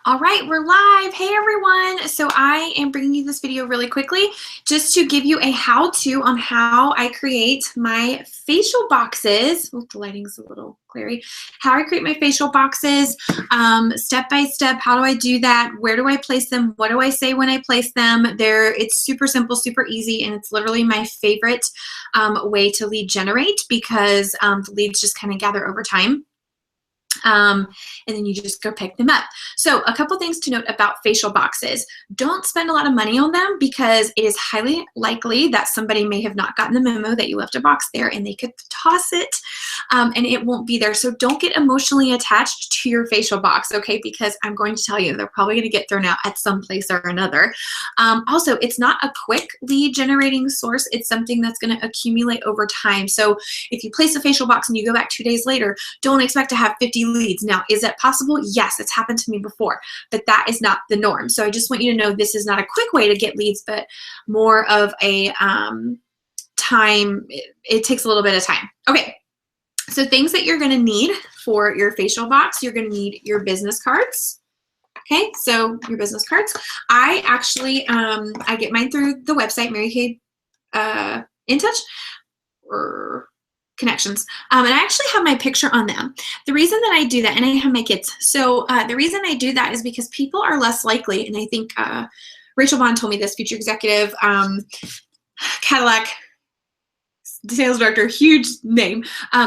All right, we're live. Hey everyone. So I am bringing you this video really quickly just to give you a how-to on how I create my facial boxes. Oh, the lighting's a little glary. How I create my facial boxes, step by step. How do I do that? Where do I place them? What do I say when I place them? It's super simple, super easy, and it's literally my favorite way to lead generate because the leads just kind of gather over time. And then you just go pick them up. So a couple things to note about facial boxes. Don't spend a lot of money on them because it is highly likely that somebody may have not gotten the memo that you left a box there and they could toss it and it won't be there. So don't get emotionally attached to your facial box, okay? Because I'm going to tell you, they're probably going to get thrown out at some place or another. Also, it's not a quick lead generating source. It's something that's going to accumulate over time. So if you place a facial box and you go back 2 days later, don't expect to have 50 leads. Now, is that possible? Yes, it's happened to me before, but that is not the norm. So I just want you to know this is not a quick way to get leads, but more of a time. It takes a little bit of time. Okay, so things that you're going to need for your facial box, you're going to need your business cards. Okay, so your business cards. I actually, I get mine through the website, Mary Kay In Touch, or Connections. And I actually have my picture on them. The reason that I do that, and I have my kids. So the reason I do that is because people are less likely, and I think Rachel Bond told me this, future executive, Cadillac sales director, huge name,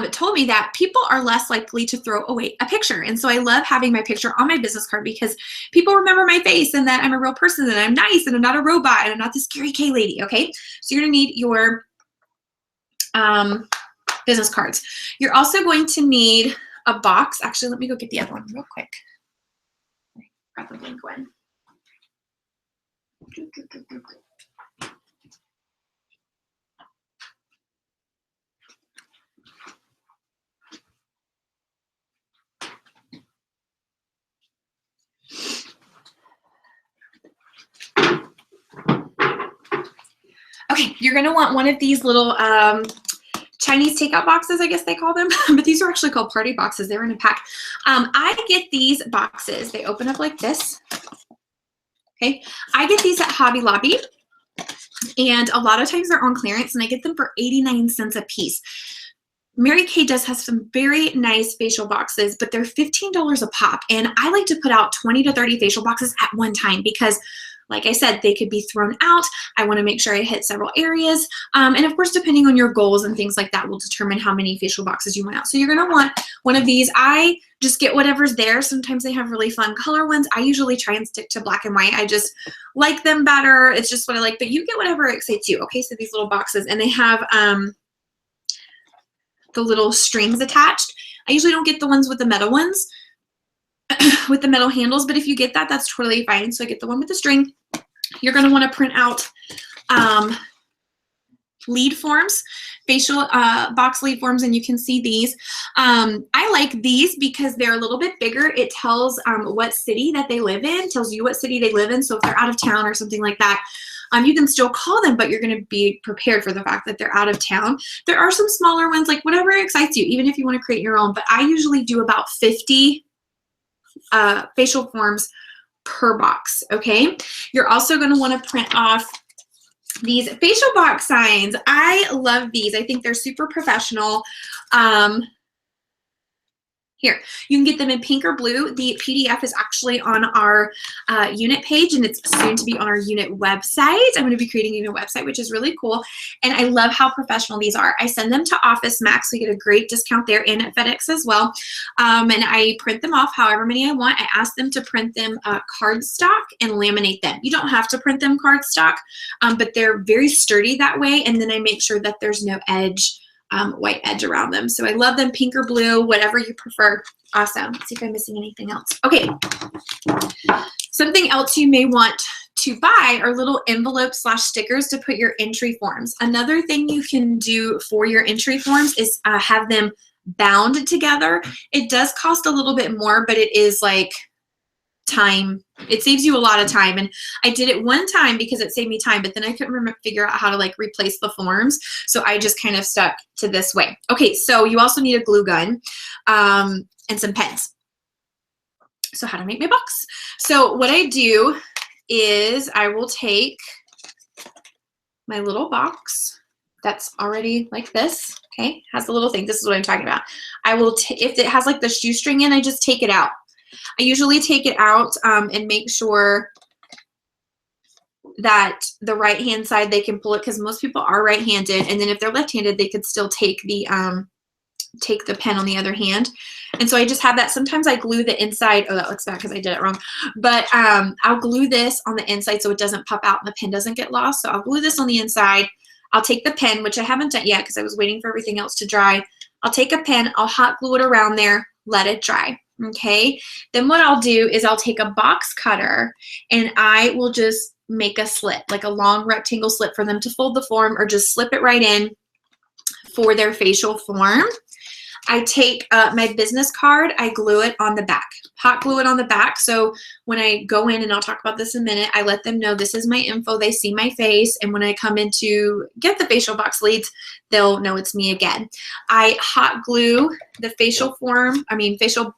told me that people are less likely to throw away a picture. And so I love having my picture on my business card because people remember my face and that I'm a real person and I'm nice and I'm not a robot and I'm not the scary K lady, okay? So you're gonna need your business cards. You're also going to need a box. Actually, let me go get the other one real quick. Grab the blank one. Okay, you're going to want one of these little Chinese takeout boxes, I guess they call them, but these are actually called party boxes. They're in a pack. I get these boxes. They open up like this. Okay, I get these at Hobby Lobby, and a lot of times they're on clearance, and I get them for 89 cents a piece. Mary Kay does have some very nice facial boxes, but they're $15 a pop, and I like to put out 20 to 30 facial boxes at one time because, like I said, they could be thrown out. I want to make sure I hit several areas. And of course, depending on your goals and things like that will determine how many facial boxes you want out. So you're going to want one of these. I just get whatever's there. Sometimes they have really fun color ones. I usually try and stick to black and white. I just like them better. It's just what I like, but you get whatever excites you. Okay, so these little boxes, and they have the little strings attached. I usually don't get the ones with the metal ones, with the metal handles, but if you get that, that's totally fine. So I get the one with the string. You're going to want to print out lead forms, facial box lead forms, and you can see these. I like these because they're a little bit bigger. It tells what city that they live in, tells you what city they live in. So if they're out of town or something like that, you can still call them, but you're going to be prepared for the fact that they're out of town. There are some smaller ones, like whatever excites you, even if you want to create your own, but I usually do about 50 facial forms per box, okay? You're also going to want to print off these facial box signs. I love these. I think they're super professional. Here, you can get them in pink or blue. The PDF is actually on our unit page, and it's soon to be on our unit website. I'm going to be creating a unit website, which is really cool. And I love how professional these are. I send them to Office Max. We get a great discount there, and at FedEx as well. And I print them off however many I want. I ask them to print them cardstock and laminate them. You don't have to print them cardstock, but they're very sturdy that way. And then I make sure that there's no edge, white edge around them. So I love them pink or blue, whatever you prefer. Awesome. Let's see if I'm missing anything else. Okay. Something else you may want to buy are little envelopes / stickers to put your entry forms. Another thing you can do for your entry forms is have them bound together. It does cost a little bit more, but it is like time. It saves you a lot of time. And I did it one time because it saved me time, but then I couldn't figure out how to like replace the forms. So I just kind of stuck to this way. Okay, so you also need a glue gun and some pens. So how to make my box. So what I do is I will take my little box that's already like this, okay, has the little thing. This is what I'm talking about. I will, if it has like the shoestring in, I just take it out. I usually take it out and make sure that the right hand side they can pull it, because most people are right-handed, and then if they're left-handed they could still take the pen on the other hand. And so I just have that. Sometimes I glue the inside. Oh, that looks bad because I did it wrong. But I'll glue this on the inside so it doesn't pop out and the pen doesn't get lost. So I'll glue this on the inside. I'll take the pen, which I haven't done yet because I was waiting for everything else to dry. I'll take a pen, I'll hot glue it around there, let it dry. Okay. Then what I'll do is I'll take a box cutter and I will just make a slit, like a long rectangle slit for them to fold the form, or just slip it right in for their facial form. I take my business card, I glue it on the back, hot glue it on the back. So when I go in, and I'll talk about this in a minute, I let them know this is my info. They see my face. And when I come in to get the facial box leads, they'll know it's me again. I hot glue the facial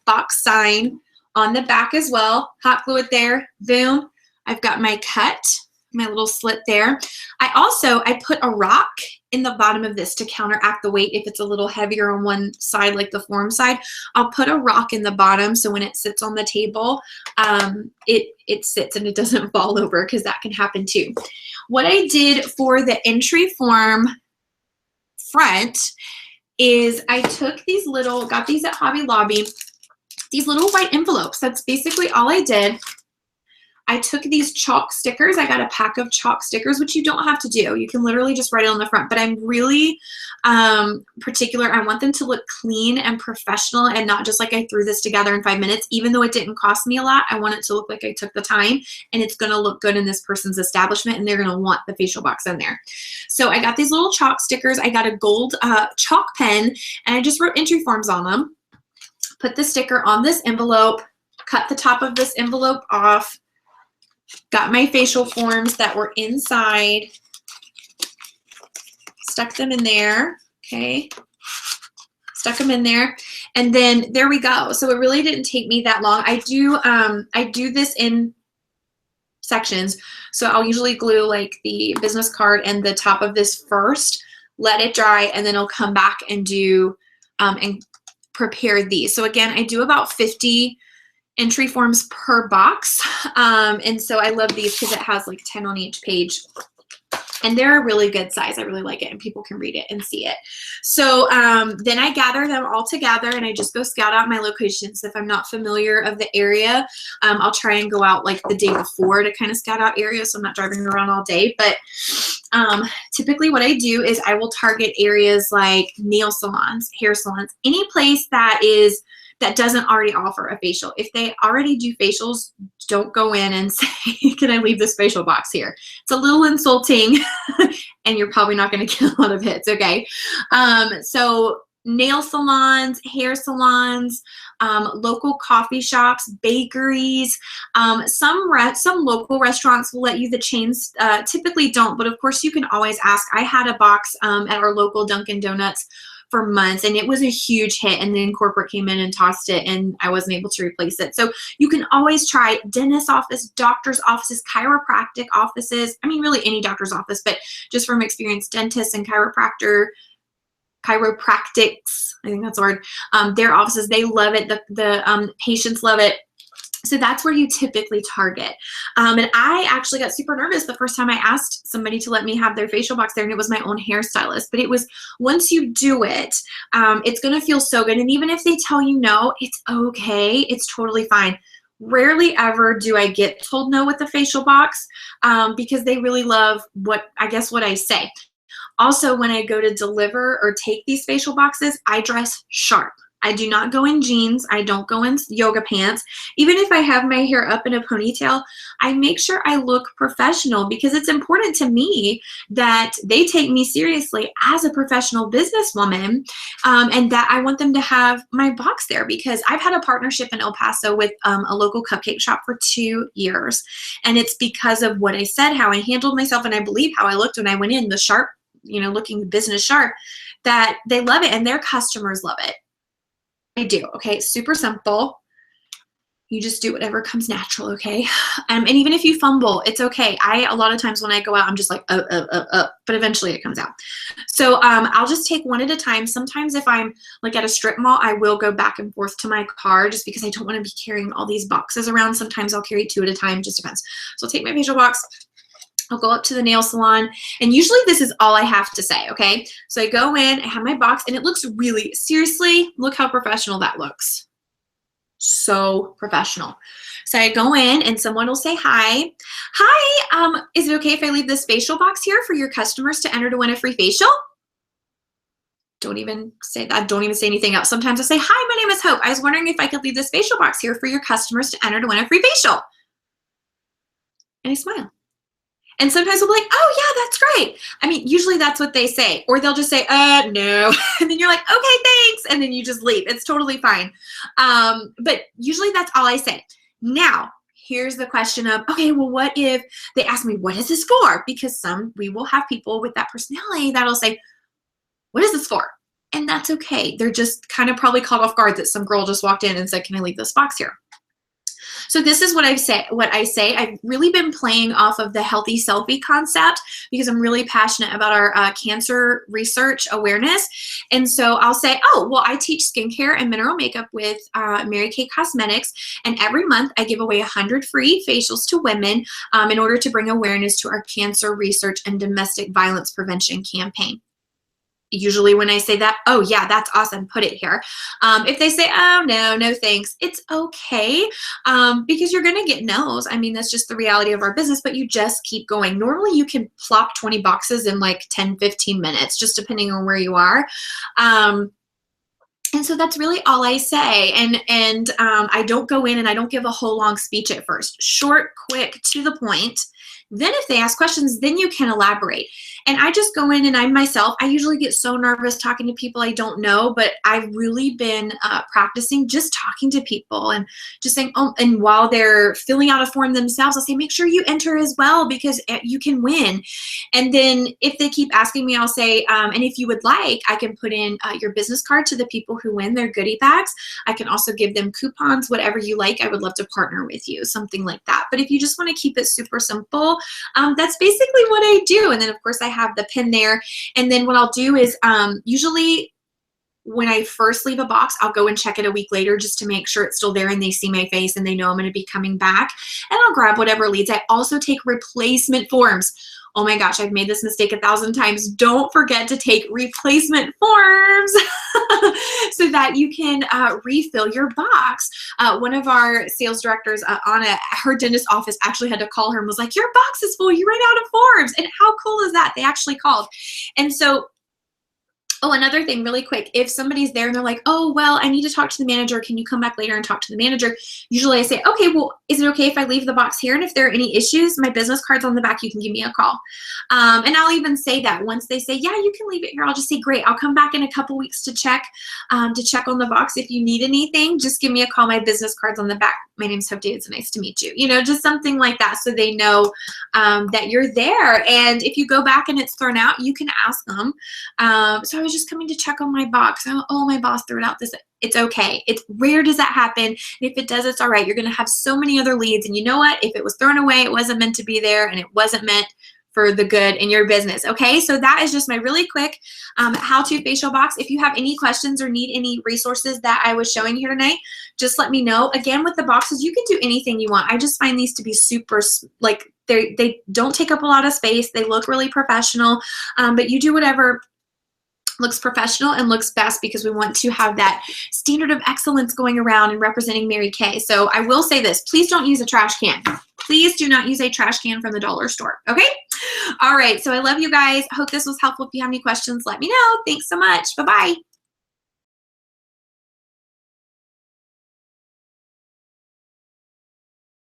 box sign on the back as well. Hot glue it there. Boom. I've got my cut, my little slit there. I put a rock in the bottom of this to counteract the weight. If it's a little heavier on one side, like the form side, I'll put a rock in the bottom so when it sits on the table, it sits and it doesn't fall over, because that can happen too. What I did for the entry form front is I took these little, got these at Hobby Lobby, these little white envelopes. That's basically all I did. I took these chalk stickers. I got a pack of chalk stickers, which you don't have to do. You can literally just write it on the front, but I'm really particular. I want them to look clean and professional and not just like I threw this together in 5 minutes. Even though it didn't cost me a lot, I want it to look like I took the time, and it's going to look good in this person's establishment, and they're going to want the facial box in there. So I got these little chalk stickers. I got a gold chalk pen, and I just wrote entry forms on them. Put the sticker on this envelope, cut the top of this envelope off, got my facial forms that were inside, stuck them in there, okay, stuck them in there, and then there we go. So it really didn't take me that long. I do this in sections, so I'll usually glue like the business card and the top of this first, let it dry, and then I'll come back and do and prepare these. So again, I do about 50 entry forms per box. And so I love these because it has like 10 on each page. And they're a really good size. I really like it, and people can read it and see it. So then I gather them all together, and I just go scout out my locations. If I'm not familiar of the area, I'll try and go out like the day before to kind of scout out areas, so I'm not driving around all day. But typically what I do is I will target areas like nail salons, hair salons, any place that doesn't already offer a facial. If they already do facials, don't go in and say, can I leave this facial box here? It's a little insulting and you're probably not going to get a lot of hits, okay? So nail salons, hair salons, local coffee shops, bakeries, some local restaurants will let you, the chains typically don't, but of course you can always ask. I had a box at our local Dunkin' Donuts for months, and it was a huge hit, and then corporate came in and tossed it, and I wasn't able to replace it. So you can always try dentist office, doctor's offices, chiropractic offices. I mean, really any doctor's office, but just from experience, dentists and chiropractics, I think that's the word, their offices, they love it. The patients love it. So that's where you typically target. And I actually got super nervous the first time I asked somebody to let me have their facial box there, and it was my own hairstylist. But it was, once you do it, it's going to feel so good. And even if they tell you no, it's okay. It's totally fine. Rarely ever do I get told no with the facial box because they really love what I say. Also, when I go to deliver or take these facial boxes, I dress sharp. I do not go in jeans. I don't go in yoga pants. Even if I have my hair up in a ponytail, I make sure I look professional, because it's important to me that they take me seriously as a professional businesswoman, and that I want them to have my box there, because I've had a partnership in El Paso with a local cupcake shop for 2 years. And it's because of what I said, how I handled myself, and I believe how I looked when I went in, the sharp, looking business sharp, that they love it and their customers love it. I do. Okay, super simple. You just do whatever comes natural, okay? And even if you fumble, it's okay. A lot of times when I go out, I'm just like, but eventually it comes out. So I'll just take one at a time. Sometimes if I'm like at a strip mall, I will go back and forth to my car just because I don't want to be carrying all these boxes around. Sometimes I'll carry 2 at a time, just depends. So I'll take my facial box. I'll go up to the nail salon, and usually this is all I have to say, okay? So I go in, I have my box, and it looks really, seriously, look how professional that looks. So professional. So I go in and someone will say, hi, is it okay if I leave this facial box here for your customers to enter to win a free facial? Don't even say that. Don't even say anything else. Sometimes I say, hi, my name is Hope. I was wondering if I could leave this facial box here for your customers to enter to win a free facial. And I smile. And sometimes they'll be like, oh yeah, that's great. I mean, usually that's what they say. Or they'll just say, no. And then you're like, okay, thanks. And then you just leave. It's totally fine. But usually that's all I say. Now, here's the question of, okay, well, what if they ask me, what is this for? Because we will have people with that personality that'll say, what is this for? And that's okay. They're just kind of probably caught off guard that some girl just walked in and said, can I leave this box here? So this is what I say. I've really been playing off of the healthy selfie concept because I'm really passionate about our cancer research awareness. And so I'll say, oh, well, I teach skincare and mineral makeup with Mary Kay Cosmetics. And every month I give away 100 free facials to women in order to bring awareness to our cancer research and domestic violence prevention campaign. Usually when I say that, oh yeah, that's awesome, put it here. If they say, oh no thanks, it's okay, because you're gonna get no's. I mean, that's just the reality of our business, but you just keep going. Normally you can plop 20 boxes in like 10-15 minutes, just depending on where you are. And so that's really all I say. And I don't go in and I don't give a whole long speech at first. Short, quick, to the point. Then if they ask questions, then you can elaborate. And I just go in and I usually get so nervous talking to people I don't know, but I've really been practicing just talking to people and just saying, oh, and while they're filling out a form themselves, I'll say, make sure you enter as well because you can win. And then if they keep asking me, I'll say, and if you would like, I can put in your business card to the people who win their goodie bags. I can also give them coupons, whatever you like. I would love to partner with you, something like that. But if you just want to keep it super simple, that's basically what I do. And then of course I have the pin there. And then what I'll do is usually when I first leave a box, I'll go and check it a week later just to make sure it's still there and they see my face and they know I'm going to be coming back. And I'll grab whatever leads. I also take replacement forms. Oh my gosh, I've made this mistake 1,000 times. Don't forget to take replacement forms so that you can refill your box. One of our sales directors, Anna, her dentist office actually had to call her and was like, your box is full, you ran out of forms. And how cool is that? They actually called. And so, oh, another thing really quick, if somebody's there and they're like, oh, well, I need to talk to the manager. Can you come back later and talk to the manager? Usually I say, okay, well, is it okay if I leave the box here? And if there are any issues, my business card's on the back, you can give me a call. And I'll even say that once they say, yeah, you can leave it here. I'll just say, great, I'll come back in a couple weeks to check on the box. If you need anything, just give me a call. My business card's on the back. My name's Hope Davidson. Nice to meet you. You know, just something like that so they know that you're there. And if you go back and it's thrown out, you can ask them. So I was just coming to check on my box. Oh, my boss threw it out. It's okay. It's rare does that happen. And if it does, it's all right. You're going to have so many other leads. And you know what? If it was thrown away, it wasn't meant to be there and it wasn't meant for the good in your business. Okay, so that is just my really quick how-to facial box. If you have any questions or need any resources that I was showing here tonight, just let me know. Again, with the boxes, you can do anything you want. I just find these to be super, like, they don't take up a lot of space. They look really professional, but you do whatever looks professional and looks best because we want to have that standard of excellence going around and representing Mary Kay. So I will say this, please don't use a trash can. Please do not use a trash can from the dollar store, okay? All right, so I love you guys. Hope this was helpful. If you have any questions, let me know. Thanks so much. Bye-bye.